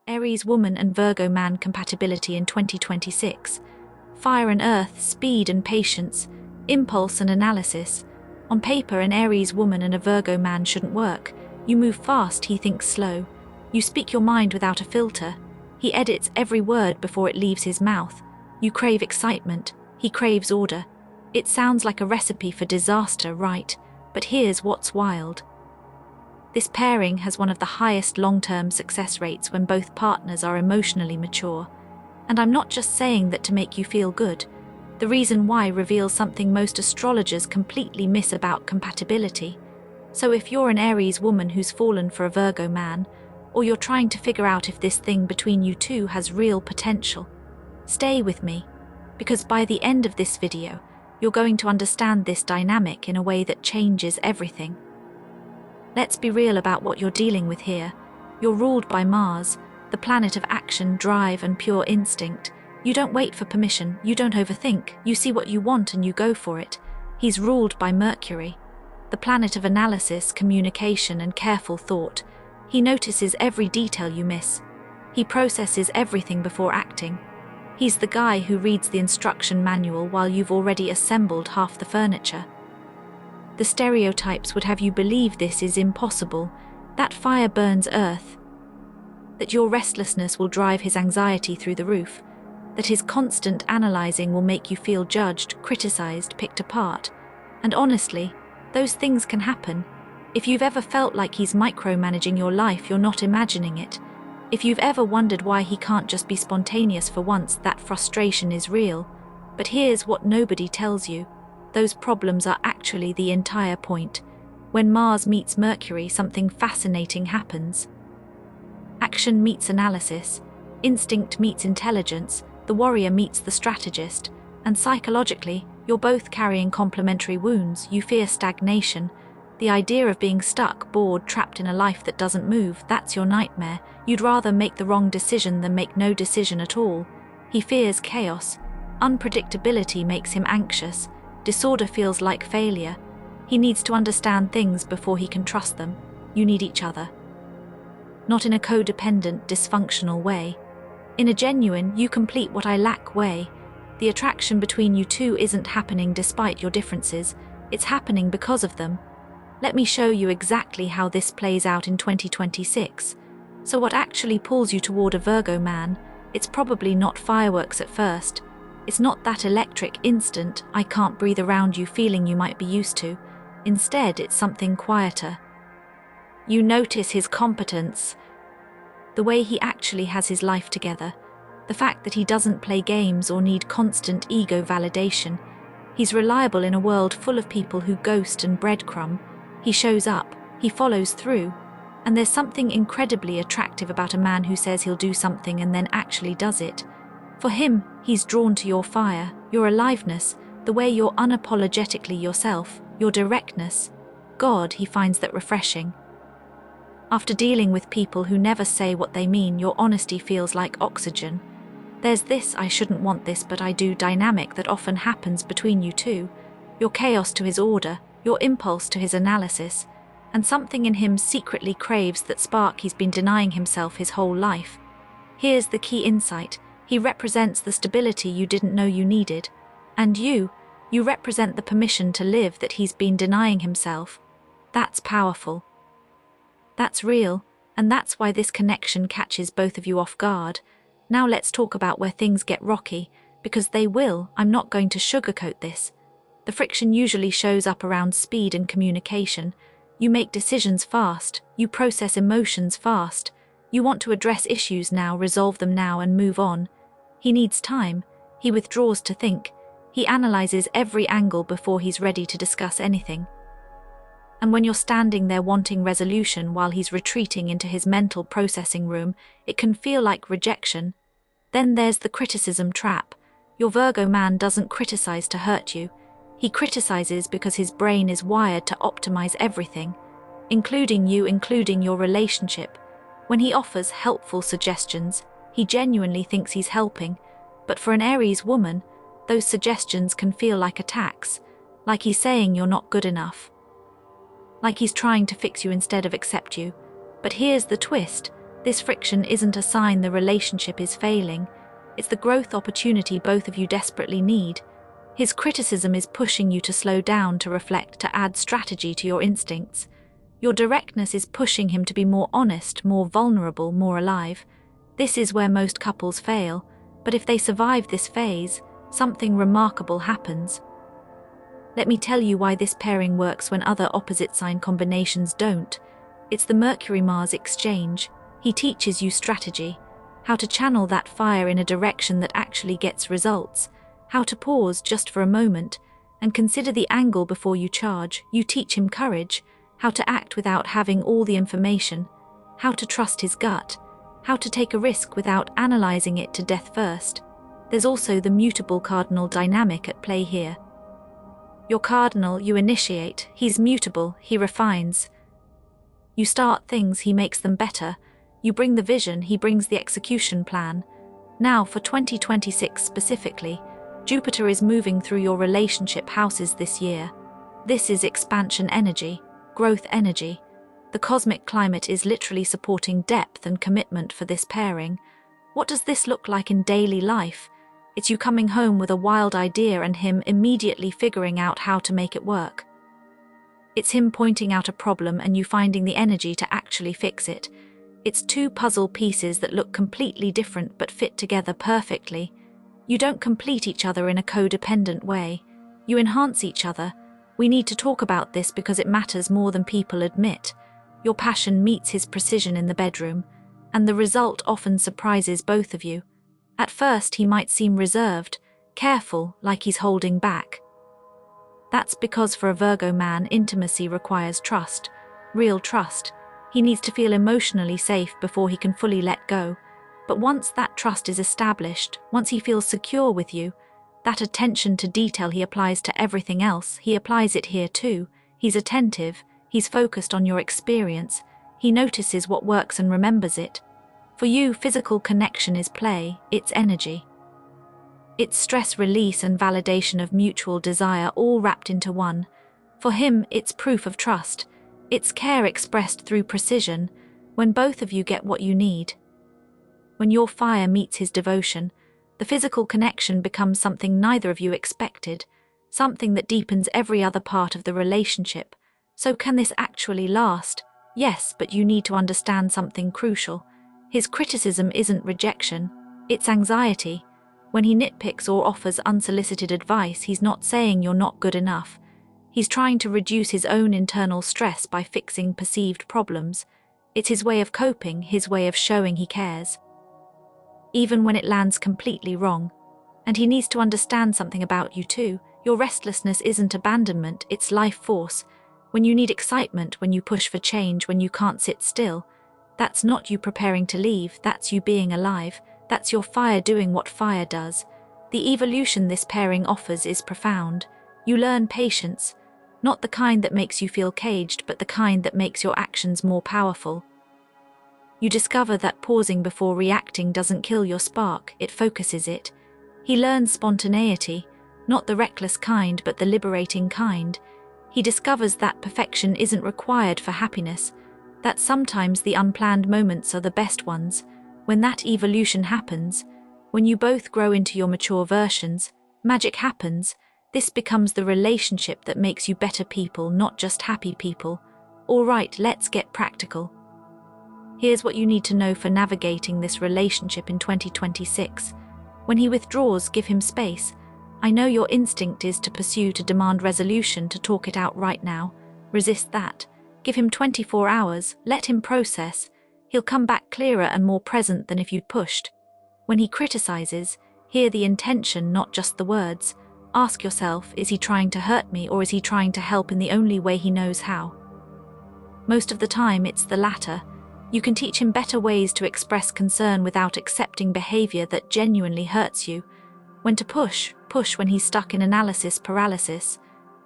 Aries woman and Virgo man compatibility in 2026. Fire and earth, speed and patience, impulse and analysis. On paper, an Aries woman and a Virgo man shouldn't work. You move fast, he thinks slow. You speak your mind without a filter. He edits every word before it leaves his mouth. You crave excitement, he craves order. It sounds like a recipe for disaster, right? But here's what's wild. This pairing has one of the highest long-term success rates when both partners are emotionally mature. And I'm not just saying that to make you feel good. The reason why reveals something most astrologers completely miss about compatibility. So if you're an Aries woman who's fallen for a Virgo man, or you're trying to figure out if this thing between you two has real potential, stay with me, because by the end of this video, you're going to understand this dynamic in a way that changes everything. Let's be real about what you're dealing with here. You're ruled by Mars, the planet of action, drive, and pure instinct. You don't wait for permission, you don't overthink, you see what you want and you go for it. He's ruled by Mercury, the planet of analysis, communication, and careful thought. He notices every detail you miss. He processes everything before acting. He's the guy who reads the instruction manual while you've already assembled half the furniture. The stereotypes would have you believe this is impossible, that fire burns earth, that your restlessness will drive his anxiety through the roof, that his constant analyzing will make you feel judged, criticized, picked apart. And honestly, those things can happen. If you've ever felt like he's micromanaging your life, you're not imagining it. If you've ever wondered why he can't just be spontaneous for once, that frustration is real. But here's what nobody tells you. Those problems are actually the entire point. When Mars meets Mercury, something fascinating happens. Action meets analysis, instinct meets intelligence, the warrior meets the strategist, and psychologically, you're both carrying complementary wounds. You fear stagnation. The idea of being stuck, bored, trapped in a life that doesn't move, that's your nightmare. You'd rather make the wrong decision than make no decision at all. He fears chaos. Unpredictability makes him anxious. Disorder feels like failure. He needs to understand things before he can trust them. You need each other. Not in a codependent, dysfunctional way. In a genuine, you complete what I lack way. The attraction between you two isn't happening despite your differences. It's happening because of them. Let me show you exactly how this plays out in 2026. So what actually pulls you toward a Virgo man? It's probably not fireworks at first. It's not that electric instant, I can't breathe around you feeling you might be used to. Instead, it's something quieter. You notice his competence, the way he actually has his life together, the fact that he doesn't play games or need constant ego validation. He's reliable in a world full of people who ghost and breadcrumb. He shows up, he follows through, and there's something incredibly attractive about a man who says he'll do something and then actually does it. For him, he's drawn to your fire, your aliveness, the way you're unapologetically yourself, your directness. God, he finds that refreshing. After dealing with people who never say what they mean, your honesty feels like oxygen. There's this "I shouldn't want this but I do" dynamic that often happens between you two. Your chaos to his order, your impulse to his analysis, and something in him secretly craves that spark he's been denying himself his whole life. Here's the key insight. He represents the stability you didn't know you needed. And you represent the permission to live that he's been denying himself. That's powerful. That's real, and that's why this connection catches both of you off guard. Now let's talk about where things get rocky, because they will. I'm not going to sugarcoat this. The friction usually shows up around speed and communication. You make decisions fast, you process emotions fast. You want to address issues now, resolve them now, and move on. He needs time. He withdraws to think. He analyzes every angle before he's ready to discuss anything. And when you're standing there wanting resolution while he's retreating into his mental processing room, it can feel like rejection. Then there's the criticism trap. Your Virgo man doesn't criticize to hurt you. He criticizes because his brain is wired to optimize everything, including you, including your relationship. When he offers helpful suggestions, he genuinely thinks he's helping. But for an Aries woman, those suggestions can feel like attacks, like he's saying you're not good enough, like he's trying to fix you instead of accept you. But here's the twist. This friction isn't a sign the relationship is failing. It's the growth opportunity both of you desperately need. His criticism is pushing you to slow down, to reflect, to add strategy to your instincts. Your directness is pushing him to be more honest, more vulnerable, more alive. This is where most couples fail, but if they survive this phase, something remarkable happens. Let me tell you why this pairing works when other opposite sign combinations don't. It's the Mercury-Mars exchange. He teaches you strategy, how to channel that fire in a direction that actually gets results, how to pause just for a moment and consider the angle before you charge. You teach him courage, how to act without having all the information, how to trust his gut, how to take a risk without analyzing it to death first. There's also the mutable cardinal dynamic at play here. Your cardinal, you initiate; he's mutable, he refines. You start things, he makes them better. You bring the vision, he brings the execution plan. Now, for 2026 specifically, Jupiter is moving through your relationship houses this year. This is expansion energy, growth energy. The cosmic climate is literally supporting depth and commitment for this pairing. What does this look like in daily life? It's you coming home with a wild idea and him immediately figuring out how to make it work. It's him pointing out a problem and you finding the energy to actually fix it. It's two puzzle pieces that look completely different but fit together perfectly. You don't complete each other in a codependent way. You enhance each other. We need to talk about this because it matters more than people admit. Your passion meets his precision in the bedroom, and the result often surprises both of you. At first, he might seem reserved, careful, like he's holding back. That's because for a Virgo man, intimacy requires trust, real trust. He needs to feel emotionally safe before he can fully let go. But once that trust is established, once he feels secure with you, that attention to detail he applies to everything else, he applies it here too. He's attentive, he's focused on your experience, he notices what works and remembers it. For you, physical connection is play, it's energy. It's stress release and validation of mutual desire all wrapped into one. For him, it's proof of trust. It's care expressed through precision, when both of you get what you need. When your fire meets his devotion, the physical connection becomes something neither of you expected, something that deepens every other part of the relationship. So can this actually last? Yes, but you need to understand something crucial. His criticism isn't rejection, it's anxiety. When he nitpicks or offers unsolicited advice, he's not saying you're not good enough. He's trying to reduce his own internal stress by fixing perceived problems. It's his way of coping, his way of showing he cares. Even when it lands completely wrong. And he needs to understand something about you too. Your restlessness isn't abandonment, it's life force. When you need excitement, when you push for change, when you can't sit still, that's not you preparing to leave, that's you being alive. That's your fire doing what fire does. The evolution this pairing offers is profound. You learn patience, not the kind that makes you feel caged, but the kind that makes your actions more powerful. You discover that pausing before reacting doesn't kill your spark, it focuses it. He learns spontaneity, not the reckless kind, but the liberating kind. He discovers that perfection isn't required for happiness, that sometimes the unplanned moments are the best ones. When that evolution happens, when you both grow into your mature versions, magic happens. This becomes the relationship that makes you better people, not just happy people. All right, let's get practical. Here's what you need to know for navigating this relationship in 2026. When he withdraws, give him space. I know your instinct is to pursue, to demand resolution, to talk it out right now. Resist that. Give him 24 hours, let him process. He'll come back clearer and more present than if you'd pushed. When he criticizes, hear the intention, not just the words. Ask yourself, is he trying to hurt me or is he trying to help in the only way he knows how? Most of the time, it's the latter. You can teach him better ways to express concern without accepting behavior that genuinely hurts you. When to push when he's stuck in analysis paralysis.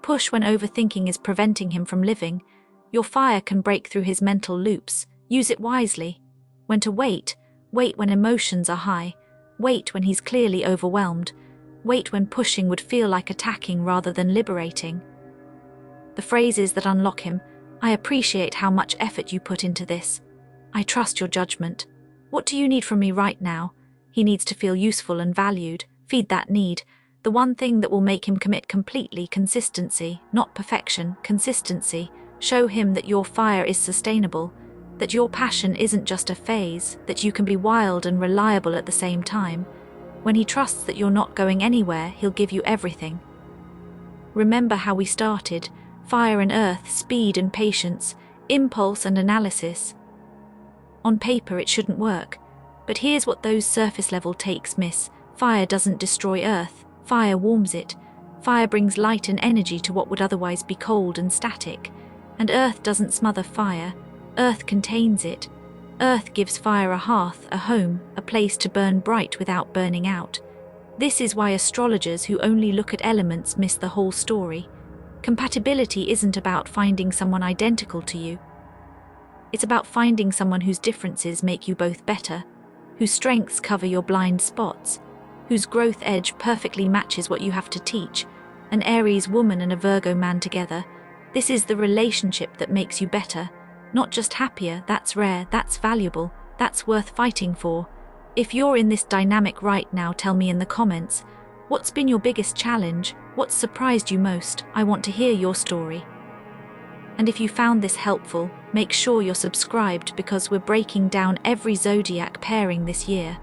Push when overthinking is preventing him from living. Your fire can break through his mental loops. Use it wisely. When to wait when emotions are high. Wait when he's clearly overwhelmed. Wait when pushing would feel like attacking rather than liberating. The phrases that unlock him: I appreciate how much effort you put into this. I trust your judgment. What do you need from me right now? He needs to feel useful and valued. Feed that need. The one thing that will make him commit completely: consistency, not perfection, consistency. Show him that your fire is sustainable, that your passion isn't just a phase, that you can be wild and reliable at the same time. When he trusts that you're not going anywhere, he'll give you everything. Remember how we started: fire and earth, speed and patience, impulse and analysis. On paper it shouldn't work, but here's what those surface level takes miss. Fire doesn't destroy earth, fire warms it. Fire brings light and energy to what would otherwise be cold and static. And earth doesn't smother fire, earth contains it. Earth gives fire a hearth, a home, a place to burn bright without burning out. This is why astrologers who only look at elements miss the whole story. Compatibility isn't about finding someone identical to you. It's about finding someone whose differences make you both better, whose strengths cover your blind spots, whose growth edge perfectly matches what you have to teach. An Aries woman and a Virgo man together. This is the relationship that makes you better, not just happier. That's rare, that's valuable, that's worth fighting for. If you're in this dynamic right now, tell me in the comments, what's been your biggest challenge? What's surprised you most? I want to hear your story. And if you found this helpful, make sure you're subscribed, because we're breaking down every zodiac pairing this year.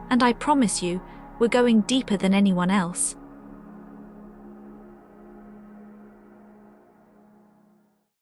And I promise you, we're going deeper than anyone else.